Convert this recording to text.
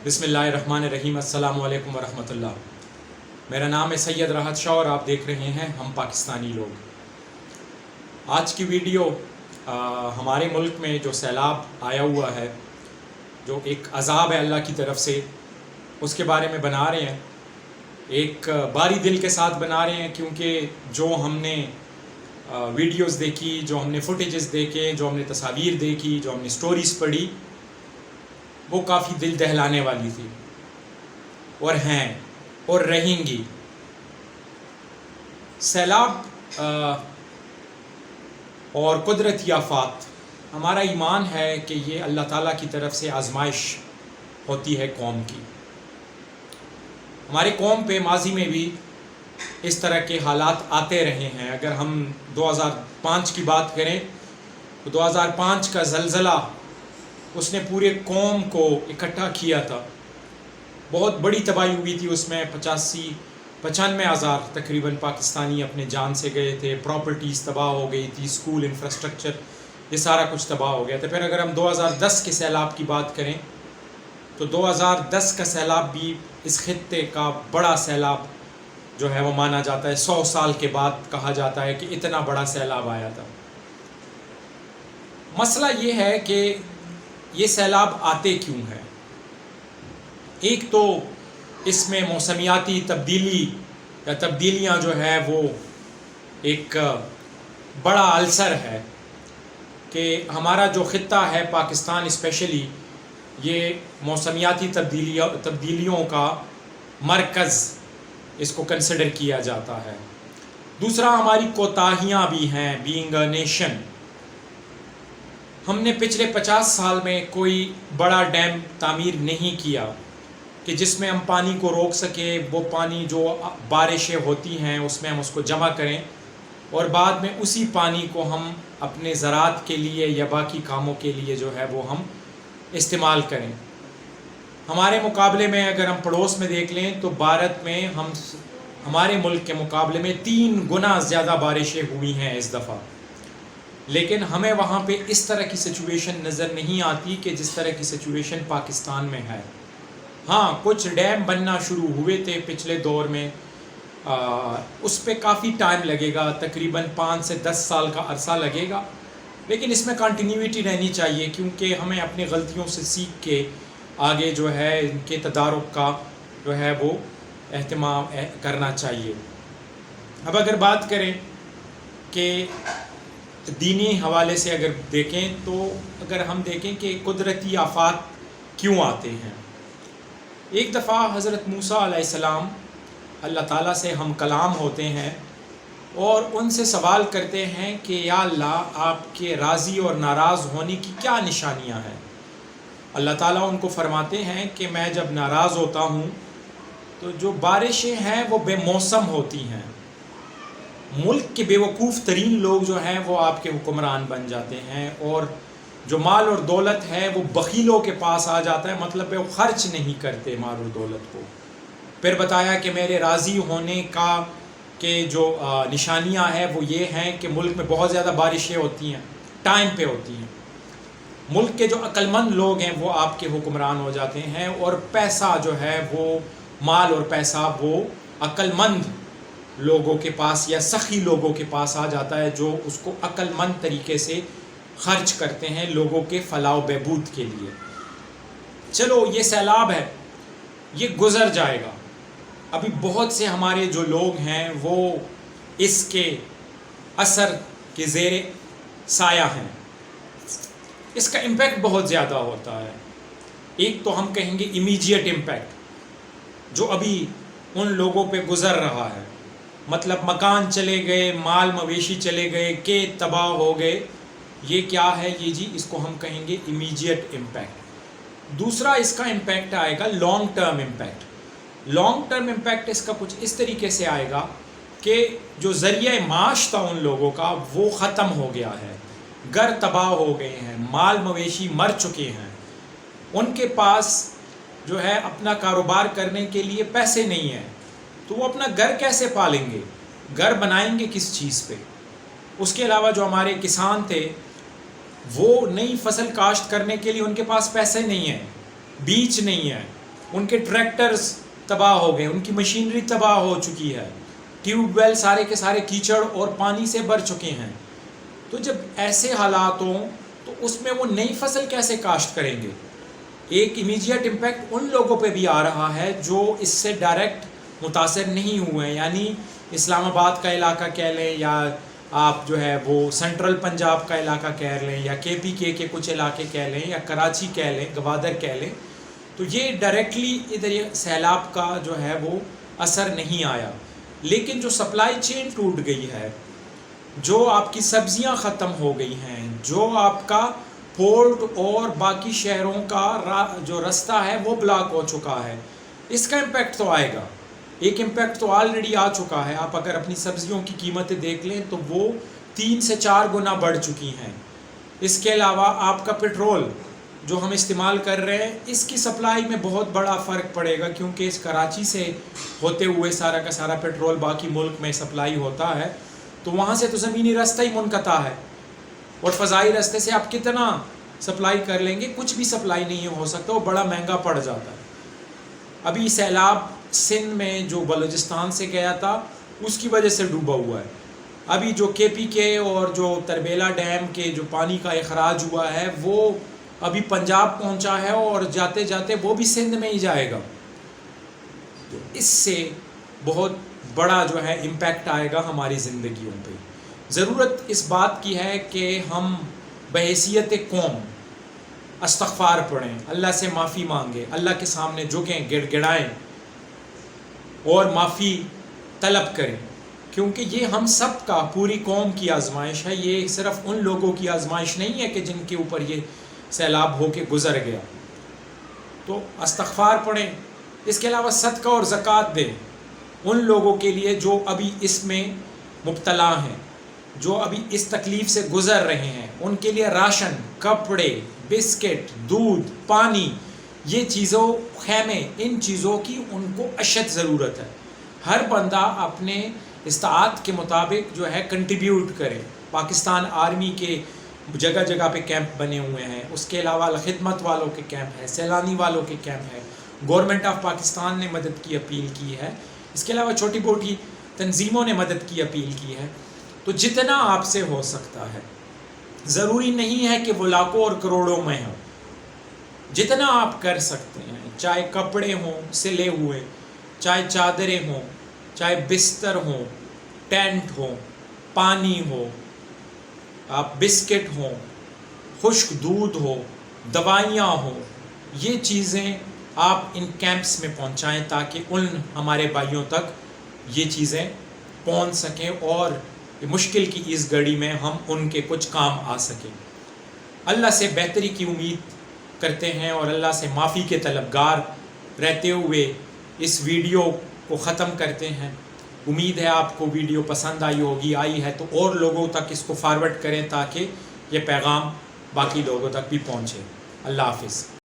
بسم اللہ الرحمن الرحیم۔ السلام علیکم ورحمۃ اللہ۔ میرا نام ہے سید راحت شاہ اور آپ دیکھ رہے ہیں ہم پاکستانی لوگ۔ آج کی ویڈیو ہمارے ملک میں جو سیلاب آیا ہوا ہے، جو ایک عذاب ہے اللہ کی طرف سے، اس کے بارے میں بنا رہے ہیں۔ ایک باری دل کے ساتھ بنا رہے ہیں، کیونکہ جو ہم نے ویڈیوز دیکھی، جو ہم نے فوٹیجز دیکھے، جو ہم نے تصاویر دیکھی، جو ہم نے سٹوریز پڑھی، وہ کافی دل دہلانے والی تھی اور ہیں اور رہیں گی۔ سیلاب اور قدرتی آفات، ہمارا ایمان ہے کہ یہ اللہ تعالیٰ کی طرف سے آزمائش ہوتی ہے قوم کی۔ ہمارے قوم پہ ماضی میں بھی اس طرح کے حالات آتے رہے ہیں۔ اگر ہم 2005 کی بات کریں تو 2005 کا زلزلہ اس نے پورے قوم کو اکٹھا کیا تھا۔ بہت بڑی تباہی ہوئی تھی اس میں، 95 ہزار تقریباً پاکستانی اپنے جان سے گئے تھے، پراپرٹیز تباہ ہو گئی تھی، اسکول انفراسٹرکچر یہ سارا کچھ تباہ ہو گیا تھا۔ پھر اگر ہم 2010 کے سیلاب کی بات کریں تو 2010 کا سیلاب بھی اس خطے کا بڑا سیلاب جو ہے وہ مانا جاتا ہے۔ 100 سال کے بعد کہا جاتا ہے کہ اتنا بڑا سیلاب آیا تھا۔ مسئلہ یہ ہے کہ یہ سیلاب آتے کیوں ہیں؟ ایک تو اس میں موسمیاتی تبدیلی یا تبدیلیاں جو ہے وہ ایک بڑا السر ہے کہ ہمارا جو خطہ ہے پاکستان اسپیشلی، یہ موسمیاتی تبدیلیوں کا مرکز اس کو کنسیڈر کیا جاتا ہے۔ دوسرا، ہماری کوتاہیاں بھی ہیں بینگ اے نیشن۔ ہم نے پچھلے 50 سال میں کوئی بڑا ڈیم تعمیر نہیں کیا کہ جس میں ہم پانی کو روک سکیں، وہ پانی جو بارشیں ہوتی ہیں اس میں ہم اس کو جمع کریں اور بعد میں اسی پانی کو ہم اپنے زراعت کے لیے یا باقی کاموں کے لیے جو ہے وہ ہم استعمال کریں۔ ہمارے مقابلے میں اگر ہم پڑوس میں دیکھ لیں تو بھارت میں ہمارے ملک کے مقابلے میں 3 گنا زیادہ بارشیں ہوئی ہیں اس دفعہ، لیکن ہمیں وہاں پہ اس طرح کی سچویشن نظر نہیں آتی کہ جس طرح کی سچویشن پاکستان میں ہے۔ ہاں، کچھ ڈیم بننا شروع ہوئے تھے پچھلے دور میں، اس پہ کافی ٹائم لگے گا، تقریباً 5 سے 10 سال کا عرصہ لگے گا، لیکن اس میں کنٹینیوٹی رہنی چاہیے، کیونکہ ہمیں اپنی غلطیوں سے سیکھ کے آگے جو ہے ان کے تدارک کا جو ہے وہ اہتمام کرنا چاہیے۔ اب اگر بات کریں کہ دینی حوالے سے اگر دیکھیں تو اگر ہم دیکھیں کہ قدرتی آفات کیوں آتے ہیں۔ ایک دفعہ حضرت موسیٰ علیہ السلام اللہ تعالیٰ سے ہم کلام ہوتے ہیں اور ان سے سوال کرتے ہیں کہ یا اللہ، آپ کے راضی اور ناراض ہونے کی کیا نشانیاں ہیں؟ اللہ تعالیٰ ان کو فرماتے ہیں کہ میں جب ناراض ہوتا ہوں تو جو بارشیں ہیں وہ بے موسم ہوتی ہیں، ملک کے بے وقوف ترین لوگ جو ہیں وہ آپ کے حکمران بن جاتے ہیں، اور جو مال اور دولت ہے وہ بخیلوں کے پاس آ جاتا ہے، مطلب وہ خرچ نہیں کرتے مال اور دولت کو۔ پھر بتایا کہ میرے راضی ہونے کا کہ جو نشانیاں ہیں وہ یہ ہیں کہ ملک میں بہت زیادہ بارشیں ہوتی ہیں، ٹائم پہ ہوتی ہیں، ملک کے جو عقل مند لوگ ہیں وہ آپ کے حکمران ہو جاتے ہیں، اور پیسہ جو ہے وہ مال اور پیسہ وہ عقل مند لوگوں کے پاس یا سخی لوگوں کے پاس آ جاتا ہے، جو اس کو عقل مند طریقے سے خرچ کرتے ہیں لوگوں کے فلاح و بہبود کے لیے۔ چلو، یہ سیلاب ہے، یہ گزر جائے گا۔ ابھی بہت سے ہمارے جو لوگ ہیں وہ اس کے اثر کے زیر سایہ ہیں، اس کا امپیکٹ بہت زیادہ ہوتا ہے۔ ایک تو ہم کہیں گے امیجیٹ امپیکٹ جو ابھی ان لوگوں پہ گزر رہا ہے، مطلب مکان چلے گئے، مال مویشی چلے گئے، کھیت تباہ ہو گئے، یہ کیا ہے؟ یہ جی اس کو ہم کہیں گے امیجیٹ امپیکٹ۔ دوسرا اس کا امپیکٹ آئے گا long term impact. Long term impact اس کا کچھ اس طریقے سے آئے گا کہ جو ذریعہ معاش تھا ان لوگوں کا وہ ختم ہو گیا ہے، گھر تباہ ہو گئے ہیں، مال مویشی مر چکے ہیں، ان کے پاس جو ہے اپنا کاروبار کرنے کے لیے پیسے نہیں ہیں، تو وہ اپنا گھر کیسے پالیں گے؟ گھر بنائیں گے کس چیز پہ؟ اس کے علاوہ جو ہمارے کسان تھے وہ نئی فصل کاشت کرنے کے لیے ان کے پاس پیسے نہیں ہیں، بیج نہیں ہے، ان کے ٹریکٹرز تباہ ہو گئے، ان کی مشینری تباہ ہو چکی ہے، ٹیوب ویل سارے کے سارے کیچڑ اور پانی سے بھر چکے ہیں۔ تو جب ایسے حالات ہوں تو اس میں وہ نئی فصل کیسے کاشت کریں گے؟ ایک امیجیٹ امپیکٹ ان لوگوں پہ بھی آ رہا ہے جو اس سے ڈائریکٹ متاثر نہیں ہوئے ہیں، یعنی اسلام آباد کا علاقہ کہہ لیں، یا آپ جو ہے وہ سینٹرل پنجاب کا علاقہ کہہ لیں، یا کے کے کچھ علاقے کہہ لیں، یا کراچی کہہ لیں، گوادر کہہ لیں، تو یہ ڈائریکٹلی ادھر یہ سیلاب کا جو ہے وہ اثر نہیں آیا، لیکن جو سپلائی چین ٹوٹ گئی ہے، جو آپ کی سبزیاں ختم ہو گئی ہیں، جو آپ کا پورٹ اور باقی شہروں کا جو رستہ ہے وہ بلاک ہو چکا ہے، اس کا امپیکٹ تو آئے گا۔ ایک امپیکٹ تو آلریڈی آ چکا ہے، آپ اگر اپنی سبزیوں کی قیمتیں دیکھ لیں تو وہ 3 سے 4 گنا بڑھ چکی ہیں۔ اس کے علاوہ آپ کا پیٹرول جو ہم استعمال کر رہے ہیں، اس کی سپلائی میں بہت بڑا فرق پڑے گا، کیونکہ اس کراچی سے ہوتے ہوئے سارا کا سارا پیٹرول باقی ملک میں سپلائی ہوتا ہے، تو وہاں سے تو زمینی رستہ ہی منقطع ہے، اور فضائی رستے سے آپ کتنا سپلائی کر لیں گے؟ کچھ بھی سپلائی نہیں ہو سکتا، وہ بڑا مہنگا پڑ جاتا ہے۔ ابھی سیلاب سندھ میں جو بلوچستان سے گیا تھا اس کی وجہ سے ڈوبا ہوا ہے۔ ابھی جو کے اور جو تربیلا ڈیم کے جو پانی کا اخراج ہوا ہے وہ ابھی پنجاب پہنچا ہے، اور جاتے جاتے وہ بھی سندھ میں ہی جائے گا۔ تو اس سے بہت بڑا جو ہے امپیکٹ آئے گا ہماری زندگیوں پہ۔ ضرورت اس بات کی ہے کہ ہم بحیثیت قوم استغفار پڑھیں، اللہ سے معافی مانگیں، اللہ کے سامنے جھکیں، گڑ گڑائیں اور معافی طلب کریں، کیونکہ یہ ہم سب کا، پوری قوم کی آزمائش ہے۔ یہ صرف ان لوگوں کی آزمائش نہیں ہے کہ جن کے اوپر یہ سیلاب ہو کے گزر گیا۔ تو استغفار پڑھیں، اس کے علاوہ صدقہ اور زکوٰۃ دیں ان لوگوں کے لیے جو ابھی اس میں مبتلا ہیں، جو ابھی اس تکلیف سے گزر رہے ہیں، ان کے لیے راشن، کپڑے، بسکٹ، دودھ، پانی، یہ چیزوں، خیمے، ان چیزوں کی ان کو اشد ضرورت ہے۔ ہر بندہ اپنے استطاعت کے مطابق جو ہے کنٹریبیوٹ کرے۔ پاکستان آرمی کے جگہ جگہ پہ کیمپ بنے ہوئے ہیں، اس کے علاوہ خدمت والوں کے کیمپ ہے، سیلانی والوں کے کیمپ ہے، گورنمنٹ آف پاکستان نے مدد کی اپیل کی ہے، اس کے علاوہ چھوٹی موٹی تنظیموں نے مدد کی اپیل کی ہے۔ تو جتنا آپ سے ہو سکتا ہے، ضروری نہیں ہے کہ وہ لاکھوں اور کروڑوں میں ہو، جتنا آپ کر سکتے ہیں، چاہے کپڑے ہوں سلے ہوئے، چاہے چادریں ہوں، چاہے بستر ہوں، ٹینٹ ہو، پانی ہو، آپ بسکٹ ہوں، خشک دودھ ہو، دوائیاں ہوں، یہ چیزیں آپ ان کیمپس میں پہنچائیں تاکہ ان ہمارے بھائیوں تک یہ چیزیں پہنچ سکیں، اور مشکل کی اس گھڑی میں ہم ان کے کچھ کام آ سکیں۔ اللہ سے بہتری کی امید کرتے ہیں اور اللہ سے معافی کے طلبگار رہتے ہوئے اس ویڈیو کو ختم کرتے ہیں۔ امید ہے آپ کو ویڈیو پسند آئی ہے تو اور لوگوں تک اس کو فارورڈ کریں تاکہ یہ پیغام باقی لوگوں تک بھی پہنچے۔ اللہ حافظ۔